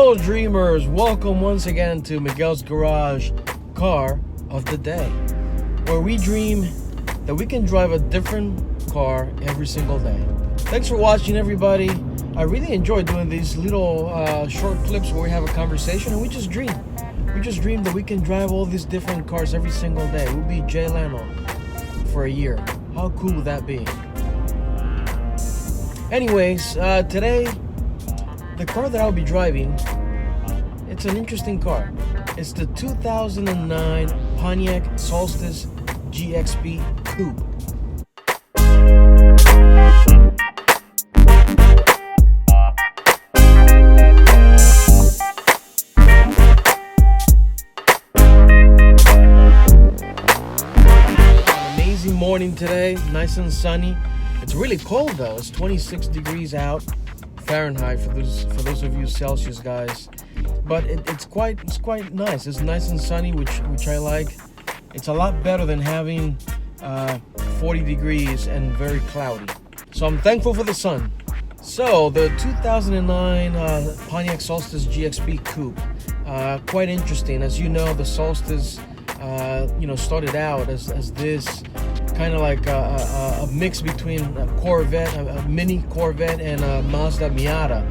Hello dreamers, welcome once again to Miguel's Garage Car of the Day, where we dream that we can drive a different car every single day. Thanks for watching, everybody. I really enjoy doing these little short clips where we have a conversation and we just dream. We just dream that we can drive all these different cars every single day. We'll be Jay Leno for a year. How cool would that be? Anyways, today, the car that I'll be driving, it's an interesting car. It's the 2009 Pontiac Solstice GXP Coupe. Amazing morning today, nice and sunny. It's really cold though. It's 26 degrees out Fahrenheit for those of you Celsius guys, but it's quite nice. It's nice and sunny, which I like. It's a lot better than having 40 degrees and very cloudy. So I'm thankful for the sun. So the 2009 Pontiac Solstice GXP Coupe, quite interesting. As you know, the Solstice started out as this kind of like a mix between a Corvette, a mini Corvette, and a Mazda Miata.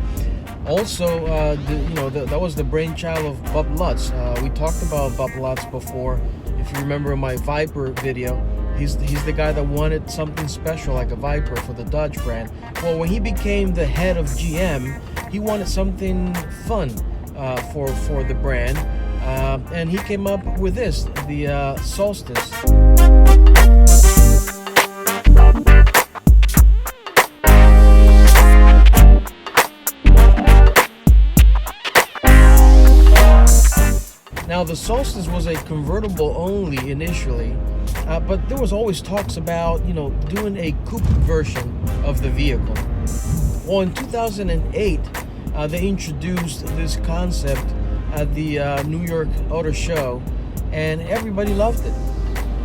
Also, that was the brainchild of Bob Lutz. We talked about Bob Lutz before. If you remember my Viper video, he's the guy that wanted something special like a Viper for the Dodge brand. Well, when he became the head of GM, he wanted something fun for the brand, and he came up with this, the Solstice. Now, the Solstice was a convertible only initially, but there was always talks about, doing a coupe version of the vehicle. Well, in 2008, they introduced this concept at the New York Auto Show, and everybody loved it.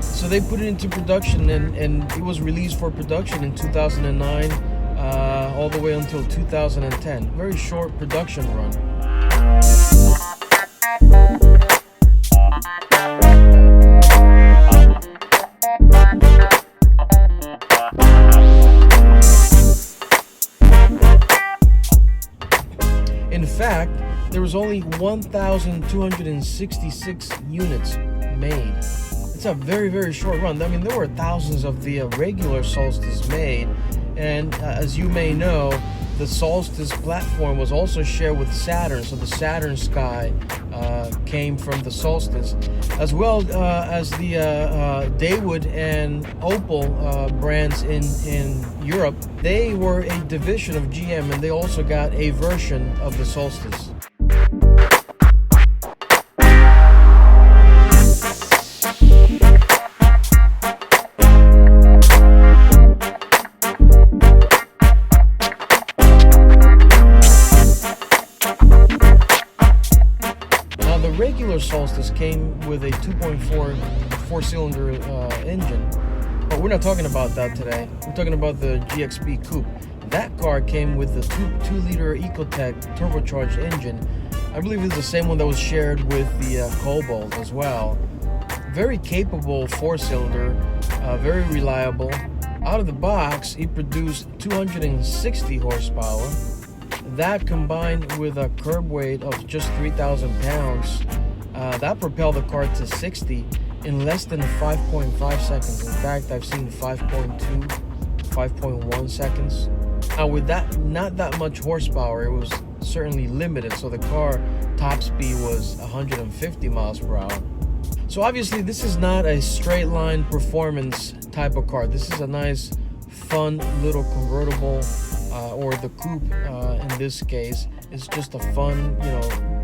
So they put it into production, and it was released for production in 2009, all the way until 2010. Very short production run. In fact, there was only 1,266 units made. It's a very, very short run. I mean, there were thousands of the regular Solstice made, and as you may know, the Solstice platform was also shared with Saturn, so the Saturn Sky came from the Solstice, as well as the Daewoo and Opel brands in Europe. They were a division of GM, and they also got a version of the Solstice. Regular Solstice came with a 2.4 four-cylinder engine, but we're not talking about that today. We're talking about the GXP Coupe. That car came with the 2-liter EcoTec turbocharged engine. I believe it's the same one that was shared with the Cobalt as well. Very capable four-cylinder, very reliable. Out of the box, it produced 260 horsepower. That combined with a curb weight of just 3,000 pounds, that propelled the car to 60 in less than 5.5 seconds. In fact, I've seen 5.2, 5.1 seconds. Now, with that, not that much horsepower, it was certainly limited. So the car top speed was 150 miles per hour. So obviously, this is not a straight line performance type of car. This is a nice, fun little convertible, or the coupe in this case. It's just a fun,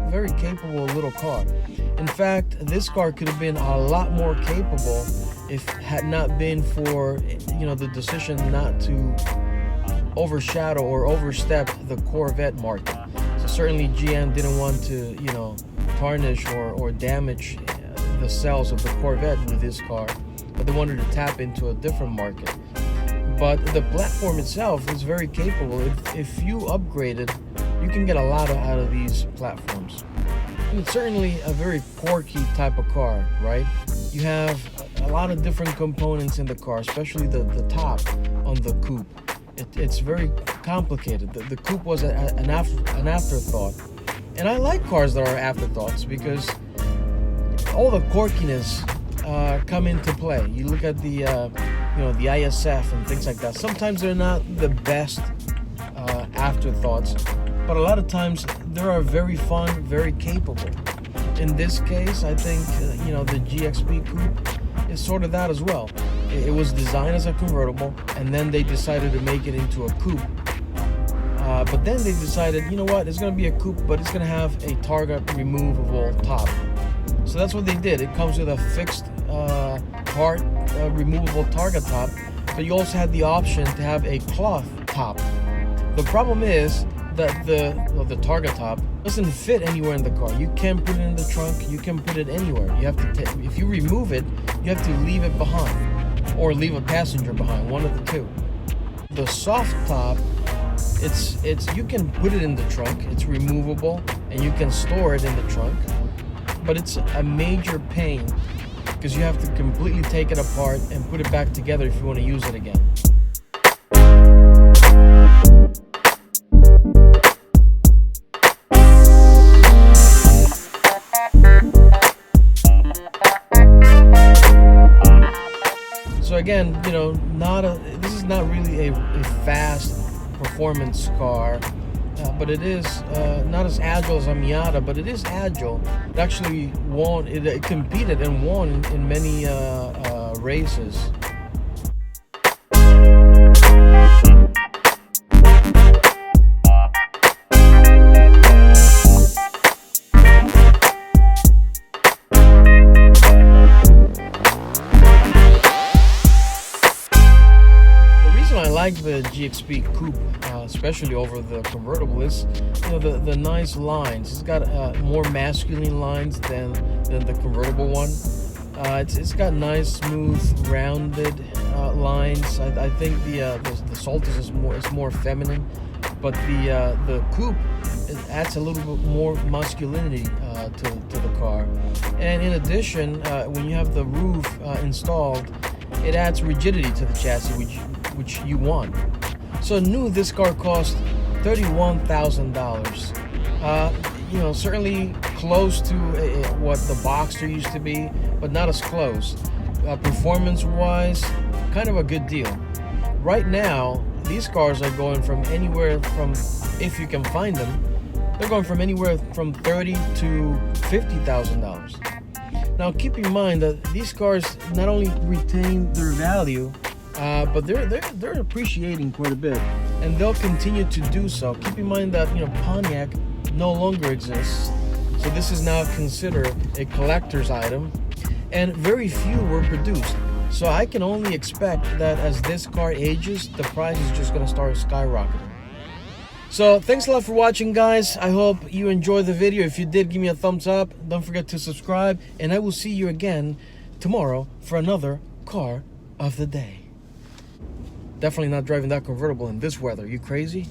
very capable little car. In fact, this car could have been a lot more capable if it had not been for, the decision not to overshadow or overstep the Corvette market. So certainly GM didn't want to, tarnish or damage the sales of the Corvette with this car, but they wanted to tap into a different market. But the platform itself is very capable. If you upgraded you can get a lot out of these platforms. And it's certainly a very porky type of car, right? You have a lot of different components in the car, especially the top on the coupe. It's very complicated. The coupe was an afterthought. And I like cars that are afterthoughts because all the quirkiness come into play. You look at the the ISF and things like that. Sometimes they're not the best afterthoughts, but a lot of times they are very fun, very capable. In this case, I think the GXP Coupe is sort of that as well. It was designed as a convertible, and then they decided to make it into a coupe. But then they decided, you know what, it's going to be a coupe, but it's going to have a targa removable top. So that's what they did. It comes with a fixed part removable targa top, but you also had the option to have a cloth top. The problem is that the targa top doesn't fit anywhere in the car. You can't put it in the trunk. You can put it anywhere. You have to if you remove it, you have to leave it behind, or leave a passenger behind. One of the two. The soft top, it's you can put it in the trunk. It's removable, and you can store it in the trunk. But it's a major pain because you have to completely take it apart and put it back together if you want to use it again. So again, this is not really a fast performance car, but it is not as agile as a Miata, but it is agile. It actually won. It competed and won in many races. I like the GXP Coupe, especially over the convertible, is the nice lines. It's got more masculine lines than the convertible one. It's got nice, smooth, rounded lines. I think the Soltice is more feminine, but the Coupe, it adds a little bit more masculinity to the car. And in addition, when you have the roof installed, it adds rigidity to the chassis, which you want. So new, this car cost $31,000. Certainly close to what the Boxster used to be, but not as close. Performance-wise, kind of a good deal. Right now, these cars are going from anywhere from, if you can find them, they're going from anywhere from $30,000 to $50,000. Now keep in mind that these cars not only retain their value, but they're appreciating quite a bit, and they'll continue to do so. Keep in mind that Pontiac no longer exists, so this is now considered a collector's item, and very few were produced. So I can only expect that as this car ages, the price is just going to start skyrocketing. So thanks a lot for watching, guys. I hope you enjoyed the video. If you did, give me a thumbs up. Don't forget to subscribe, and I will see you again tomorrow for another car of the day. Definitely not driving that convertible in this weather. You crazy?